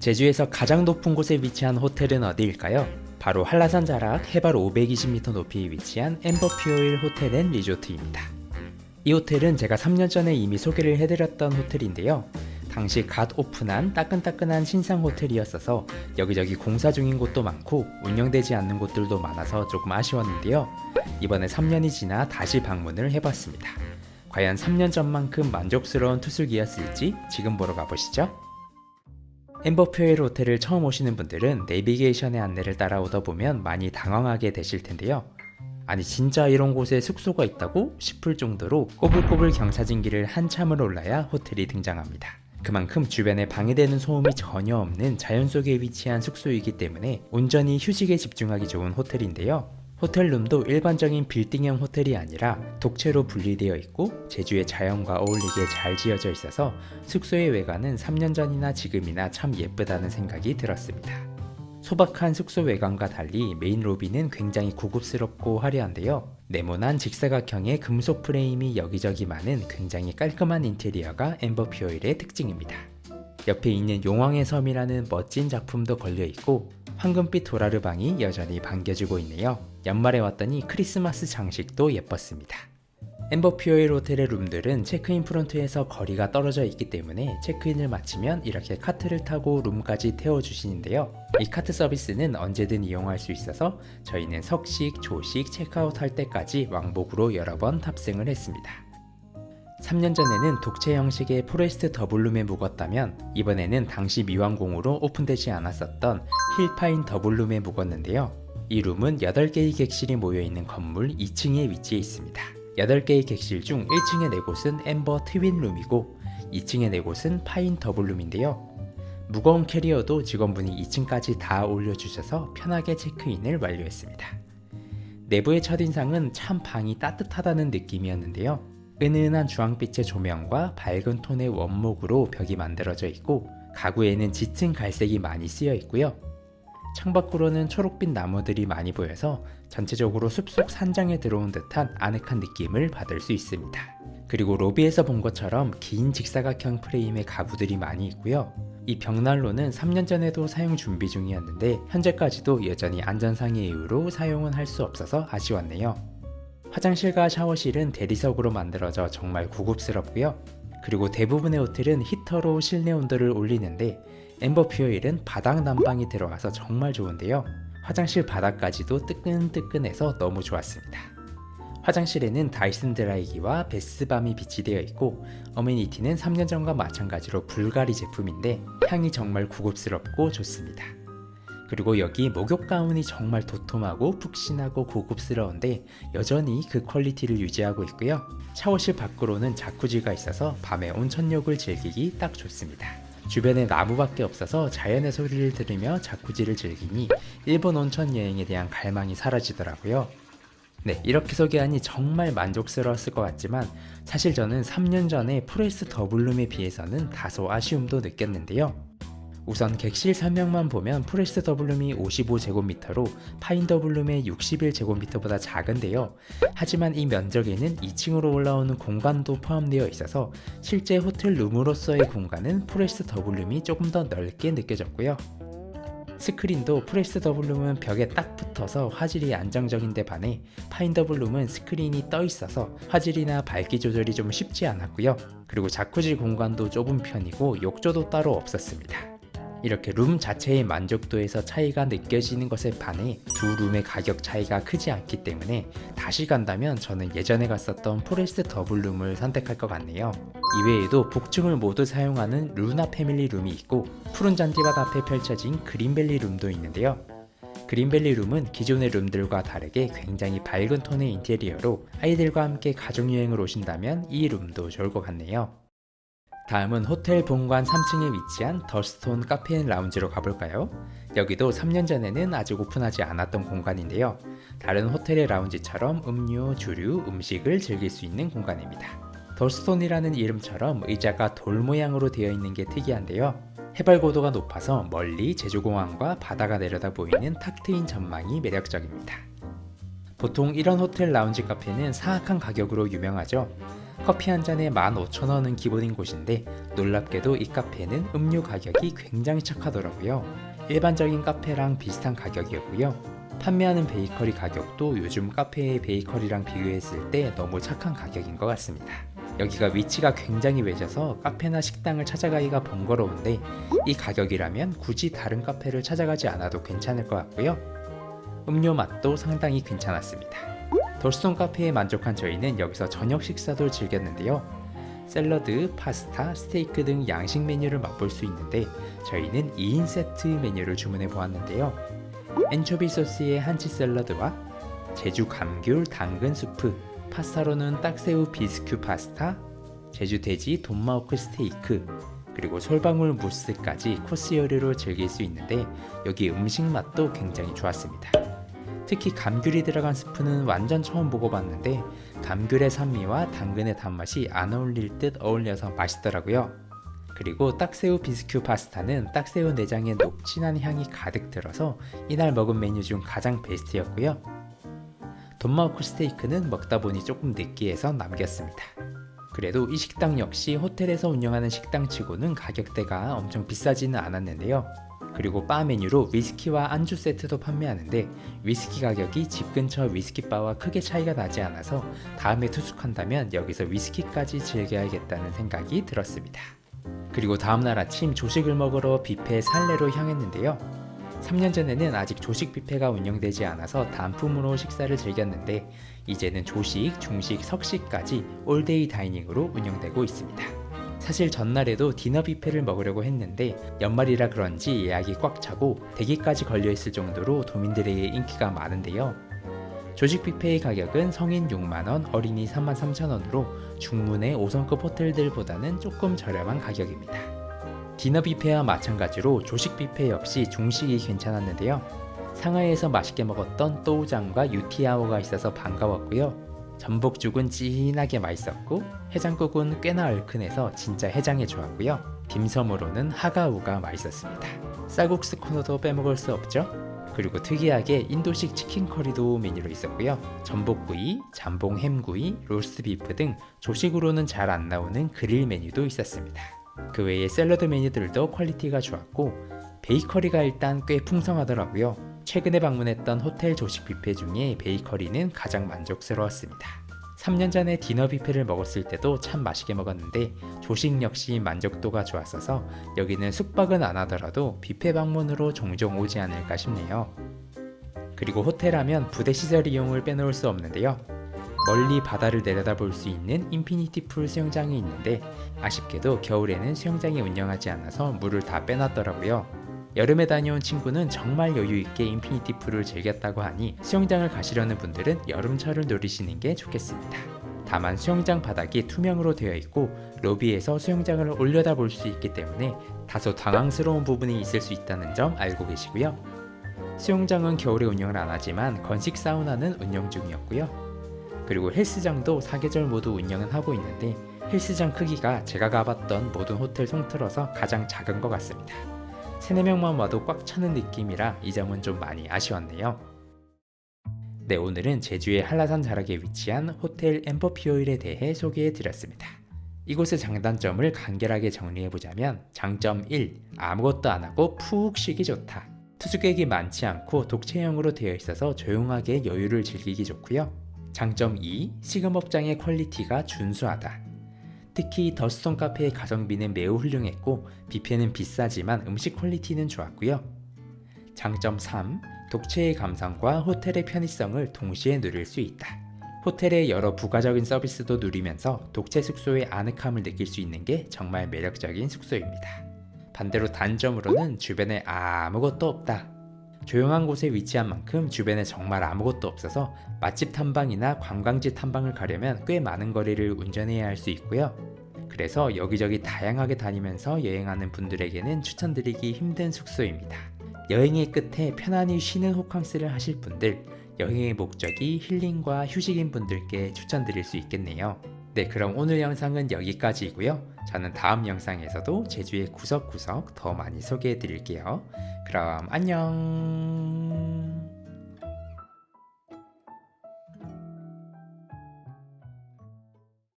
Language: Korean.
제주에서 가장 높은 곳에 위치한 호텔은 어디일까요? 바로 한라산 자락 해발 520m 높이에 위치한 엠버퓨어힐 호텔 앤 리조트입니다. 이 호텔은 제가 3년 전에 이미 소개를 해드렸던 호텔인데요. 당시 갓 오픈한 따끈따끈한 신상 호텔이었어서 여기저기 공사 중인 곳도 많고 운영되지 않는 곳들도 많아서 조금 아쉬웠는데요. 이번에 3년이 지나 다시 방문을 해봤습니다. 과연 3년 전만큼 만족스러운 투숙이었을지 지금 보러 가보시죠. 엠버퓨어힐 호텔을 처음 오시는 분들은 내비게이션의 안내를 따라오다 보면 많이 당황하게 되실 텐데요. 아니 진짜 이런 곳에 숙소가 있다고 싶을 정도로 꼬불꼬불 경사진길을 한참을 올라야 호텔이 등장합니다. 그만큼 주변에 방해되는 소음이 전혀 없는 자연 속에 위치한 숙소이기 때문에 온전히 휴식에 집중하기 좋은 호텔인데요. 호텔룸도 일반적인 빌딩형 호텔이 아니라 독채로 분리되어 있고 제주의 자연과 어울리게 잘 지어져 있어서 숙소의 외관은 3년 전이나 지금이나 참 예쁘다는 생각이 들었습니다. 소박한 숙소 외관과 달리 메인 로비는 굉장히 고급스럽고 화려한데요. 네모난 직사각형의 금속 프레임이 여기저기 많은 굉장히 깔끔한 인테리어가 엠버퓨어힐의 특징입니다. 옆에 있는 용왕의 섬이라는 멋진 작품도 걸려있고 황금빛 도라르방이 여전히 반겨주고 있네요. 연말에 왔더니 크리스마스 장식도 예뻤습니다. 엠버퓨어힐 호텔의 룸들은 체크인 프론트에서 거리가 떨어져 있기 때문에 체크인을 마치면 이렇게 카트를 타고 룸까지 태워주시는데요. 이 카트 서비스는 언제든 이용할 수 있어서 저희는 석식, 조식, 체크아웃 할 때까지 왕복으로 여러 번 탑승을 했습니다. 3년 전에는 독채 형식의 포레스트 더블룸에 묵었다면 이번에는 당시 미완공으로 오픈되지 않았었던 힐파인 더블룸에 묵었는데요. 이 룸은 8개의 객실이 모여있는 건물 2층에 위치해 있습니다. 8개의 객실 중 1층의 4곳은 엠버 트윈룸이고 2층의 4곳은 파인 더블룸인데요. 무거운 캐리어도 직원분이 2층까지 다 올려주셔서 편하게 체크인을 완료했습니다. 내부의 첫인상은 참 방이 따뜻하다는 느낌이었는데요. 은은한 주황빛의 조명과 밝은 톤의 원목으로 벽이 만들어져 있고 가구에는 짙은 갈색이 많이 쓰여 있고요. 창밖으로는 초록빛 나무들이 많이 보여서 전체적으로 숲속 산장에 들어온 듯한 아늑한 느낌을 받을 수 있습니다. 그리고 로비에서 본 것처럼 긴 직사각형 프레임의 가구들이 많이 있고요. 이 벽난로는 3년 전에도 사용 준비 중이었는데 현재까지도 여전히 안전상의 이유로 사용은 할 수 없어서 아쉬웠네요. 화장실과 샤워실은 대리석으로 만들어져 정말 고급스럽고요. 그리고 대부분의 호텔은 히터로 실내 온도를 올리는데 엠버퓨어힐은 바닥 난방이 들어가서 정말 좋은데요. 화장실 바닥까지도 뜨끈뜨끈해서 너무 좋았습니다. 화장실에는 다이슨 드라이기와 베스밤이 비치되어 있고 어메니티는 3년 전과 마찬가지로 불가리 제품인데 향이 정말 고급스럽고 좋습니다. 그리고 여기 목욕 가운이 정말 도톰하고 푹신하고 고급스러운데 여전히 그 퀄리티를 유지하고 있고요. 샤워실 밖으로는 자쿠지가 있어서 밤에 온천욕을 즐기기 딱 좋습니다. 주변에 나무밖에 없어서 자연의 소리를 들으며 자쿠지를 즐기니 일본 온천 여행에 대한 갈망이 사라지더라고요. 네, 이렇게 소개하니 정말 만족스러웠을 것 같지만 사실 저는 3년 전에 포레스트 더블룸에 비해서는 다소 아쉬움도 느꼈는데요. 우선 객실 설명만 보면 포레스트 더블룸이 55제곱미터로 파인 더블룸의 61제곱미터보다 작은데요. 하지만 이 면적에는 2층으로 올라오는 공간도 포함되어 있어서 실제 호텔 룸으로서의 공간은 포레스트 더블룸이 조금 더 넓게 느껴졌고요. 스크린도 포레스트 더블룸은 벽에 딱 붙어서 화질이 안정적인데 반해 파인 더블룸은 스크린이 떠 있어서 화질이나 밝기 조절이 좀 쉽지 않았고요. 그리고 자쿠지 공간도 좁은 편이고 욕조도 따로 없었습니다. 이렇게 룸 자체의 만족도에서 차이가 느껴지는 것에 반해 두 룸의 가격 차이가 크지 않기 때문에 다시 간다면 저는 예전에 갔었던 포레스트 더블룸을 선택할 것 같네요. 이외에도 복층을 모두 사용하는 루나 패밀리 룸이 있고 푸른 잔디밭 앞에 펼쳐진 그린밸리 룸도 있는데요. 그린밸리 룸은 기존의 룸들과 다르게 굉장히 밝은 톤의 인테리어로 아이들과 함께 가족여행을 오신다면 이 룸도 좋을 것 같네요. 다음은 호텔 본관 3층에 위치한 더스톤 카페 앤 라운지로 가볼까요? 여기도 3년 전에는 아직 오픈하지 않았던 공간인데요. 다른 호텔의 라운지처럼 음료, 주류, 음식을 즐길 수 있는 공간입니다. 더스톤이라는 이름처럼 의자가 돌 모양으로 되어 있는 게 특이한데요. 해발 고도가 높아서 멀리 제주공항과 바다가 내려다 보이는 탁 트인 전망이 매력적입니다. 보통 이런 호텔 라운지 카페는 사악한 가격으로 유명하죠. 커피 한 잔에 15,000원은 기본인 곳인데 놀랍게도 이 카페는 음료 가격이 굉장히 착하더라고요. 일반적인 카페랑 비슷한 가격이었고요. 판매하는 베이커리 가격도 요즘 카페의 베이커리랑 비교했을 때 너무 착한 가격인 것 같습니다. 여기가 위치가 굉장히 외져서 카페나 식당을 찾아가기가 번거로운데 이 가격이라면 굳이 다른 카페를 찾아가지 않아도 괜찮을 것 같고요. 음료 맛도 상당히 괜찮았습니다. 더스톤 카페에 만족한 저희는 여기서 저녁 식사도 즐겼는데요. 샐러드, 파스타, 스테이크 등 양식 메뉴를 맛볼 수 있는데 저희는 2인 세트 메뉴를 주문해 보았는데요. 엔초비 소스의 한치 샐러드와 제주 감귤 당근 수프, 파스타로는 딱새우 비스큐 파스타, 제주 돼지 돈마호크 스테이크, 그리고 솔방울 무스까지 코스 요리로 즐길 수 있는데 여기 음식 맛도 굉장히 좋았습니다. 특히 감귤이 들어간 스프는 완전 처음 먹어봤는데 감귤의 산미와 당근의 단맛이 안 어울릴 듯 어울려서 맛있더라고요. 그리고 딱새우 비스큐 파스타는 딱새우 내장의 녹진한 향이 가득 들어서 이날 먹은 메뉴 중 가장 베스트였고요. 돈마호크 스테이크는 먹다 보니 조금 느끼해서 남겼습니다. 그래도 이 식당 역시 호텔에서 운영하는 식당치고는 가격대가 엄청 비싸지는 않았는데요. 그리고 바 메뉴로 위스키와 안주 세트도 판매하는데 위스키 가격이 집 근처 위스키바와 크게 차이가 나지 않아서 다음에 투숙한다면 여기서 위스키까지 즐겨야겠다는 생각이 들었습니다. 그리고 다음날 아침 조식을 먹으러 뷔페 살레로 향했는데요. 3년 전에는 아직 조식 뷔페가 운영되지 않아서 단품으로 식사를 즐겼는데 이제는 조식, 중식, 석식까지 올데이 다이닝으로 운영되고 있습니다. 사실 전날에도 디너 뷔페를 먹으려고 했는데 연말이라 그런지 예약이 꽉 차고 대기까지 걸려있을 정도로 도민들에게 인기가 많은데요. 조식 뷔페의 가격은 성인 6만원, 어린이 33,000원으로 중문의 5성급 호텔들보다는 조금 저렴한 가격입니다. 디너 뷔페와 마찬가지로 조식 뷔페 역시 중식이 괜찮았는데요. 상하이에서 맛있게 먹었던 또우장과 유티아오가 있어서 반가웠고요. 전복죽은 진하게 맛있었고 해장국은 꽤나 얼큰해서 진짜 해장에 좋았고요. 딤섬으로는 하가우가 맛있었습니다. 쌀국수 코너도 빼먹을 수 없죠. 그리고 특이하게 인도식 치킨 커리도 메뉴로 있었고요. 전복구이, 잠봉 햄구이, 로스트 비프 등 조식으로는 잘 안 나오는 그릴 메뉴도 있었습니다. 그 외에 샐러드 메뉴들도 퀄리티가 좋았고 베이커리가 일단 꽤 풍성하더라고요. 최근에 방문했던 호텔 조식 뷔페 중에 베이커리는 가장 만족스러웠습니다. 3년 전에 디너 뷔페를 먹었을 때도 참 맛있게 먹었는데 조식 역시 만족도가 좋았어서 여기는 숙박은 안 하더라도 뷔페 방문으로 종종 오지 않을까 싶네요. 그리고 호텔 하면 부대 시설 이용을 빼놓을 수 없는데요. 멀리 바다를 내려다볼 수 있는 인피니티 풀 수영장이 있는데 아쉽게도 겨울에는 수영장이 운영하지 않아서 물을 다 빼놨더라고요. 여름에 다녀온 친구는 정말 여유있게 인피니티 풀을 즐겼다고 하니 수영장을 가시려는 분들은 여름철을 노리시는 게 좋겠습니다. 다만 수영장 바닥이 투명으로 되어 있고 로비에서 수영장을 올려다볼 수 있기 때문에 다소 당황스러운 부분이 있을 수 있다는 점 알고 계시고요. 수영장은 겨울에 운영을 안 하지만 건식 사우나는 운영 중이었고요. 그리고 헬스장도 사계절 모두 운영은 하고 있는데 헬스장 크기가 제가 가봤던 모든 호텔 통틀어서 가장 작은 것 같습니다. 3-4명만 와도 꽉 차는 느낌이라 이 점은 좀 많이 아쉬웠네요. 네, 오늘은 제주의 한라산 자락에 위치한 호텔 엠버피오일에 대해 소개해 드렸습니다. 이곳의 장단점을 간결하게 정리해보자면 장점 1. 아무것도 안하고 푹 쉬기 좋다. 투숙객이 많지 않고 독채형으로 되어 있어서 조용하게 여유를 즐기기 좋고요. 장점 2. 식음업장의 퀄리티가 준수하다. 특히 더스톤 카페의 가성비는 매우 훌륭했고 뷔페는 비싸지만 음식 퀄리티는 좋았고요. 장점 3. 독채의 감성과 호텔의 편의성을 동시에 누릴 수 있다. 호텔의 여러 부가적인 서비스도 누리면서 독채 숙소의 아늑함을 느낄 수 있는 게 정말 매력적인 숙소입니다. 반대로 단점으로는 주변에 아무것도 없다. 조용한 곳에 위치한 만큼 주변에 정말 아무것도 없어서 맛집 탐방이나 관광지 탐방을 가려면 꽤 많은 거리를 운전해야 할 수 있고요. 그래서 여기저기 다양하게 다니면서 여행하는 분들에게는 추천드리기 힘든 숙소입니다. 여행의 끝에 편안히 쉬는 호캉스를 하실 분들, 여행의 목적이 힐링과 휴식인 분들께 추천드릴 수 있겠네요. 네, 그럼 오늘 영상은 여기까지이고요. 저는 다음 영상에서도 제주의 구석구석 더 많이 소개해 드릴게요. 그럼 안녕.